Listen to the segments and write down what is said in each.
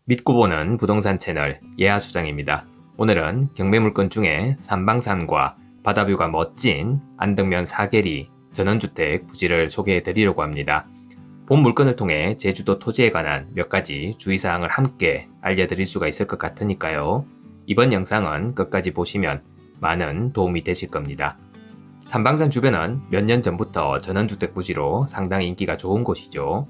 믿고 보는 부동산 채널 예하수장입니다. 오늘은 경매물건 중에 삼방산과 바다뷰가 멋진 안덕면 4계리 전원주택 부지를 소개해 드리려고 합니다. 본 물건을 통해 제주도 토지에 관한 몇 가지 주의사항을 함께 알려드릴 수가 있을 것 같으니까요. 이번 영상은 끝까지 보시면 많은 도움이 되실 겁니다. 삼방산 주변은 몇 년 전부터 전원주택 부지로 상당히 인기가 좋은 곳이죠.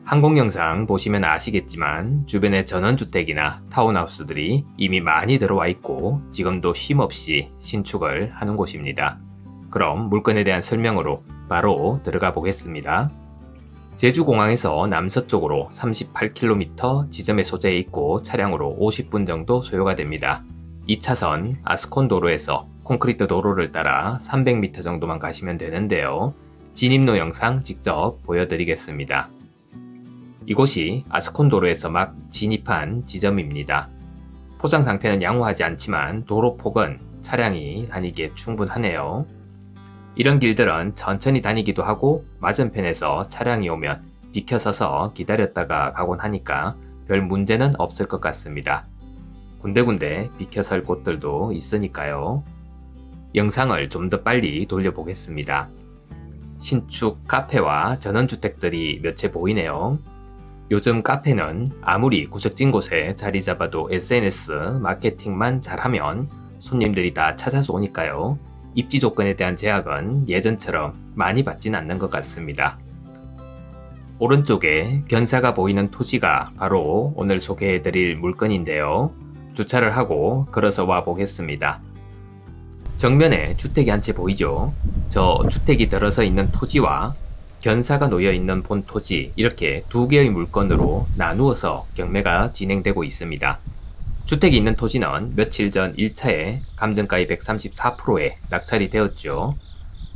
항공 영상 보시면 아시겠지만 주변에 전원주택이나 타운하우스들이 이미 많이 들어와 있고 지금도 쉼없이 신축을 하는 곳입니다. 그럼 물건에 대한 설명으로 바로 들어가 보겠습니다. 제주공항에서 남서쪽으로 38km 지점에 소재해 있고 차량으로 50분 정도 소요가 됩니다. 2차선 아스콘 도로에서 콘크리트 도로를 따라 300m 정도만 가시면 되는데요. 진입로 영상 직접 보여드리겠습니다. 이곳이 아스콘 도로에서 막 진입한 지점입니다. 포장 상태는 양호하지 않지만 도로 폭은 차량이 다니기에 충분하네요. 이런 길들은 천천히 다니기도 하고 맞은편에서 차량이 오면 비켜서서 기다렸다가 가곤 하니까 별 문제는 없을 것 같습니다. 군데군데 비켜설 곳들도 있으니까요. 영상을 좀 더 빨리 돌려보겠습니다. 신축 카페와 전원주택들이 몇 채 보이네요. 요즘 카페는 아무리 구석진 곳에 자리 잡아도 SNS 마케팅만 잘하면 손님들이 다 찾아서 오니까요. 입지 조건에 대한 제약은 예전처럼 많이 받진 않는 것 같습니다. 오른쪽에 견사가 보이는 토지가 바로 오늘 소개해드릴 물건인데요. 주차를 하고 걸어서 와 보겠습니다. 정면에 주택이 한 채 보이죠? 저 주택이 들어서 있는 토지와 견사가 놓여있는 본 토지, 이렇게 두 개의 물건으로 나누어서 경매가 진행되고 있습니다. 주택이 있는 토지는 며칠 전 1차에 감정가의 134%에 낙찰이 되었죠.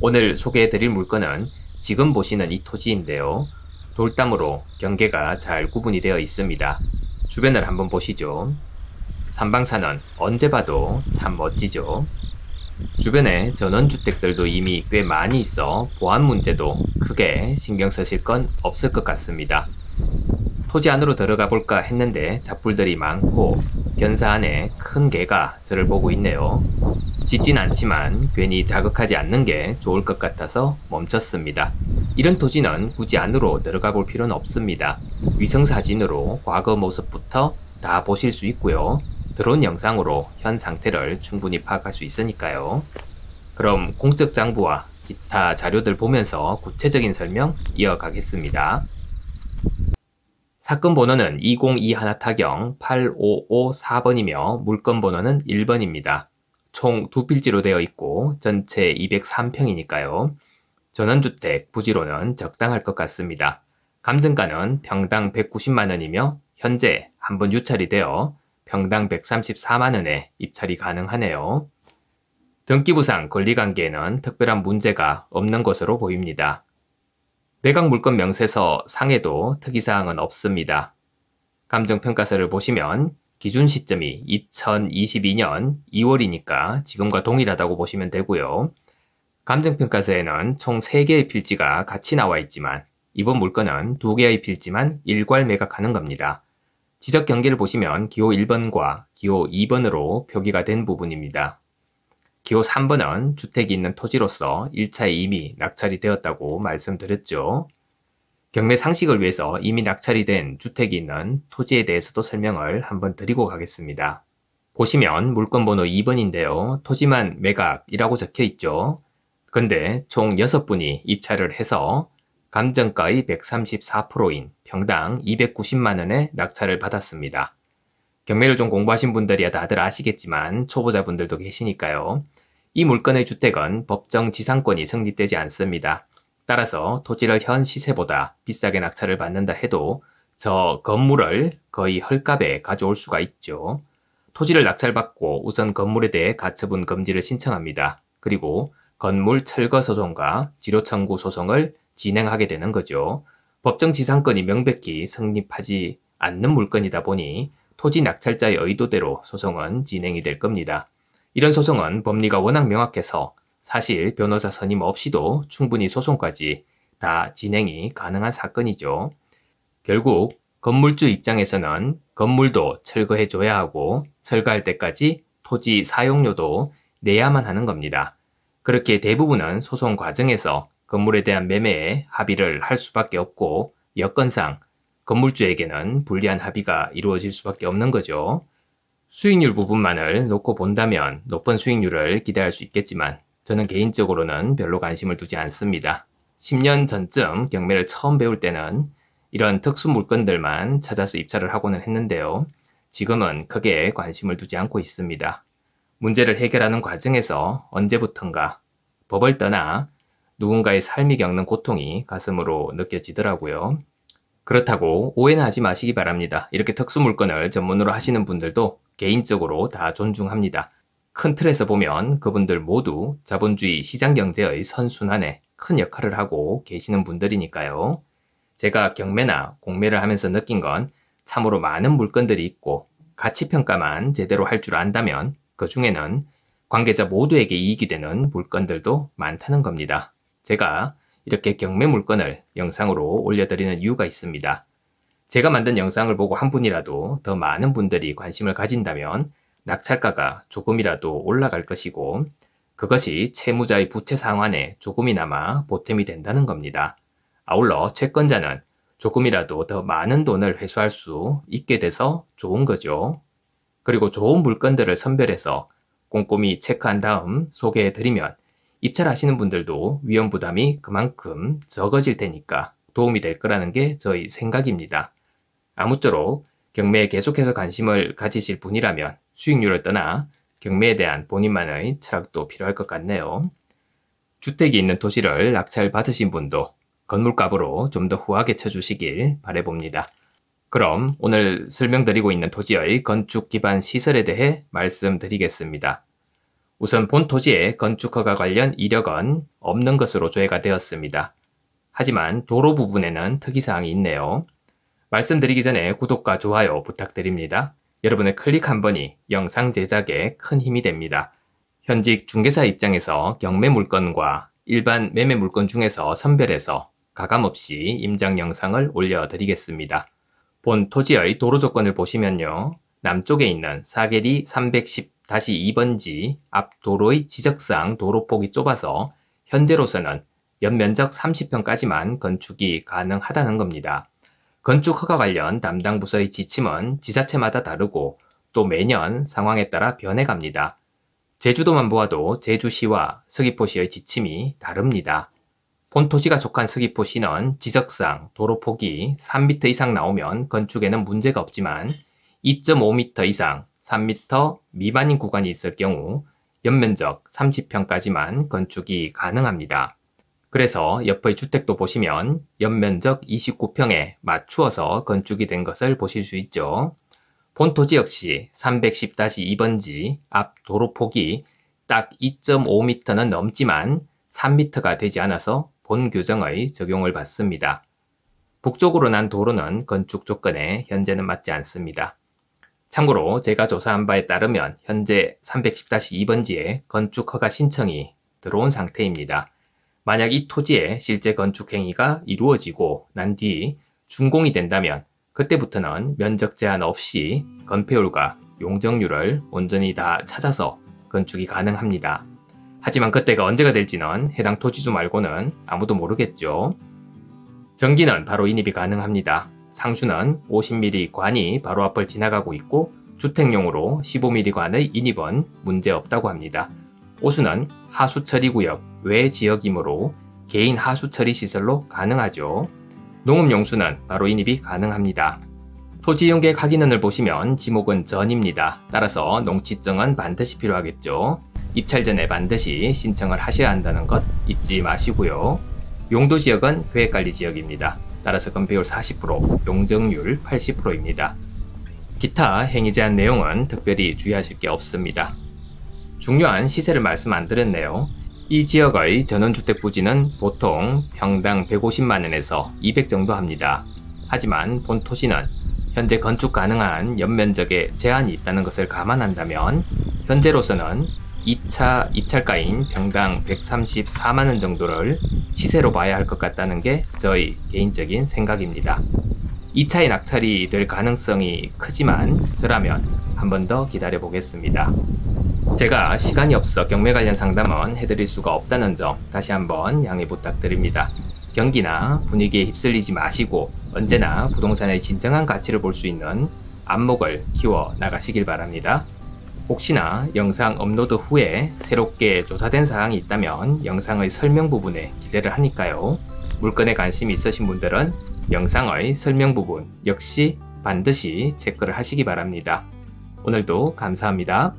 오늘 소개해드릴 물건은 지금 보시는 이 토지인데요. 돌담으로 경계가 잘 구분이 되어 있습니다. 주변을 한번 보시죠. 삼방산은 언제 봐도 참 멋지죠. 주변에 전원주택들도 이미 꽤 많이 있어 보안 문제도 크게 신경 쓰실 건 없을 것 같습니다. 토지 안으로 들어가 볼까 했는데 잡풀들이 많고 견사 안에 큰 개가 저를 보고 있네요. 짖진 않지만 괜히 자극하지 않는 게 좋을 것 같아서 멈췄습니다. 이런 토지는 굳이 안으로 들어가 볼 필요는 없습니다. 위성사진으로 과거 모습부터 다 보실 수 있고요. 드론 영상으로 현 상태를 충분히 파악할 수 있으니까요. 그럼 공적 장부와 기타 자료들 보면서 구체적인 설명 이어가겠습니다. 사건 번호는 2021 타경 8554번이며 물건 번호는 1번입니다. 총 2필지로 되어 있고 전체 203평이니까요. 전원주택 부지로는 적당할 것 같습니다. 감정가는 평당 190만원이며 현재 한번 유찰이 되어 평당 134만원에 입찰이 가능하네요. 등기부상 권리관계에는 특별한 문제가 없는 것으로 보입니다. 매각 물건 명세서 상에도 특이사항은 없습니다. 감정평가서를 보시면 기준 시점이 2022년 2월이니까 지금과 동일하다고 보시면 되고요. 감정평가서에는 총 3개의 필지가 같이 나와 있지만 이번 물건은 2개의 필지만 일괄 매각하는 겁니다. 지적 경계를 보시면 기호 1번과 기호 2번으로 표기가 된 부분입니다. 기호 3번은 주택이 있는 토지로서 1차에 이미 낙찰이 되었다고 말씀드렸죠. 경매 상식을 위해서 이미 낙찰이 된 주택이 있는 토지에 대해서도 설명을 한번 드리고 가겠습니다. 보시면 물건 번호 2번인데요. 토지만 매각이라고 적혀 있죠. 근데 총 6분이 입찰을 해서 감정가의 134%인 평당 290만원의 낙찰을 받았습니다. 경매를 좀 공부하신 분들이야 다들 아시겠지만 초보자분들도 계시니까요. 이 물건의 주택은 법정 지상권이 성립되지 않습니다. 따라서 토지를 현 시세보다 비싸게 낙찰을 받는다 해도 저 건물을 거의 헐값에 가져올 수가 있죠. 토지를 낙찰받고 우선 건물에 대해 가처분 금지를 신청합니다. 그리고 건물 철거 소송과 지료 청구 소송을 진행하게 되는 거죠. 법정 지상권이 명백히 성립하지 않는 물건이다 보니 토지 낙찰자의 의도대로 소송은 진행이 될 겁니다. 이런 소송은 법리가 워낙 명확해서 사실 변호사 선임 없이도 충분히 소송까지 다 진행이 가능한 사건이죠. 결국 건물주 입장에서는 건물도 철거해줘야 하고 철거할 때까지 토지 사용료도 내야만 하는 겁니다. 그렇게 대부분은 소송 과정에서 건물에 대한 매매에 합의를 할 수밖에 없고 여건상 건물주에게는 불리한 합의가 이루어질 수밖에 없는 거죠. 수익률 부분만을 놓고 본다면 높은 수익률을 기대할 수 있겠지만 저는 개인적으로는 별로 관심을 두지 않습니다. 10년 전쯤 경매를 처음 배울 때는 이런 특수 물건들만 찾아서 입찰을 하고는 했는데요. 지금은 크게 관심을 두지 않고 있습니다. 문제를 해결하는 과정에서 언제부턴가 법을 떠나 누군가의 삶이 겪는 고통이 가슴으로 느껴지더라고요. 그렇다고 오해는 하지 마시기 바랍니다. 이렇게 특수 물건을 전문으로 하시는 분들도 개인적으로 다 존중합니다. 큰 틀에서 보면 그분들 모두 자본주의 시장 경제의 선순환에 큰 역할을 하고 계시는 분들이니까요. 제가 경매나 공매를 하면서 느낀 건 참으로 많은 물건들이 있고 가치평가만 제대로 할 줄 안다면 그 중에는 관계자 모두에게 이익이 되는 물건들도 많다는 겁니다. 제가 이렇게 경매 물건을 영상으로 올려드리는 이유가 있습니다. 제가 만든 영상을 보고 한 분이라도 더 많은 분들이 관심을 가진다면 낙찰가가 조금이라도 올라갈 것이고 그것이 채무자의 부채 상환에 조금이나마 보탬이 된다는 겁니다. 아울러 채권자는 조금이라도 더 많은 돈을 회수할 수 있게 돼서 좋은 거죠. 그리고 좋은 물건들을 선별해서 꼼꼼히 체크한 다음 소개해드리면 입찰하시는 분들도 위험 부담이 그만큼 적어질 테니까 도움이 될 거라는 게 저희 생각입니다. 아무쪼록 경매에 계속해서 관심을 가지실 분이라면 수익률을 떠나 경매에 대한 본인만의 철학도 필요할 것 같네요. 주택이 있는 토지를 낙찰 받으신 분도 건물값으로 좀 더 후하게 쳐주시길 바라봅니다. 그럼 오늘 설명드리고 있는 토지의 건축 기반 시설에 대해 말씀드리겠습니다. 우선 본 토지의 건축허가 관련 이력은 없는 것으로 조회가 되었습니다. 하지만 도로 부분에는 특이사항이 있네요. 말씀드리기 전에 구독과 좋아요 부탁드립니다. 여러분의 클릭 한 번이 영상 제작에 큰 힘이 됩니다. 현직 중개사 입장에서 경매 물건과 일반 매매 물건 중에서 선별해서 가감없이 임장 영상을 올려드리겠습니다. 본 토지의 도로 조건을 보시면요. 남쪽에 있는 사계리 310-2번지 앞 도로의 지적상 도로폭이 좁아서 현재로서는 연면적 30평까지만 건축이 가능하다는 겁니다. 건축허가 관련 담당 부서의 지침은 지자체마다 다르고 또 매년 상황에 따라 변해갑니다. 제주도만 보아도 제주시와 서귀포시의 지침이 다릅니다. 본 토지가 속한 서귀포시는 지적상 도로폭이 3m 이상 나오면 건축에는 문제가 없지만 2.5m 이상 3m 미만인 구간이 있을 경우 연면적 30평까지만 건축이 가능합니다. 그래서 옆의 주택도 보시면 연면적 29평에 맞추어서 건축이 된 것을 보실 수 있죠. 본 토지 역시 310-2번지 앞 도로폭이 딱 2.5m는 넘지만 3m가 되지 않아서 본 규정의 적용을 받습니다. 북쪽으로 난 도로는 건축 조건에 현재는 맞지 않습니다. 참고로 제가 조사한 바에 따르면 현재 310-2번지에 건축허가 신청이 들어온 상태입니다. 만약 이 토지에 실제 건축 행위가 이루어지고 난 뒤 준공이 된다면 그때부터는 면적 제한 없이 건폐율과 용적률을 온전히 다 찾아서 건축이 가능합니다. 하지만 그때가 언제가 될지는 해당 토지주 말고는 아무도 모르겠죠. 전기는 바로 인입이 가능합니다. 상수는 50mm 관이 바로 앞을 지나가고 있고 주택용으로 15mm 관의 인입은 문제없다고 합니다. 오수는 하수처리구역 외 지역이므로 개인 하수처리 시설로 가능하죠. 농업용수는 바로 인입이 가능합니다. 토지이용계획 확인원을 보시면 지목은 전입니다. 따라서 농지증은 반드시 필요하겠죠. 입찰 전에 반드시 신청을 하셔야 한다는 것 잊지 마시고요. 용도지역은 계획관리지역입니다. 따라서 건폐율 40%, 용적률 80%입니다. 기타 행위 제한 내용은 특별히 주의하실 게 없습니다. 중요한 시세를 말씀 안 드렸네요. 이 지역의 전원주택 부지는 보통 평당 150만원에서 200 정도 합니다. 하지만 본 토지는 현재 건축 가능한 연면적에 제한이 있다는 것을 감안한다면 현재로서는 2차 입찰가인 평당 134만원 정도를 시세로 봐야 할 것 같다는 게 저희 개인적인 생각입니다. 2차의 낙찰이 될 가능성이 크지만 저라면 한 번 더 기다려 보겠습니다. 제가 시간이 없어 경매 관련 상담은 해드릴 수가 없다는 점 다시 한번 양해 부탁드립니다. 경기나 분위기에 휩쓸리지 마시고 언제나 부동산의 진정한 가치를 볼 수 있는 안목을 키워 나가시길 바랍니다. 혹시나 영상 업로드 후에 새롭게 조사된 사항이 있다면 영상의 설명 부분에 기재를 하니까요. 물건에 관심이 있으신 분들은 영상의 설명 부분 역시 반드시 체크를 하시기 바랍니다. 오늘도 감사합니다.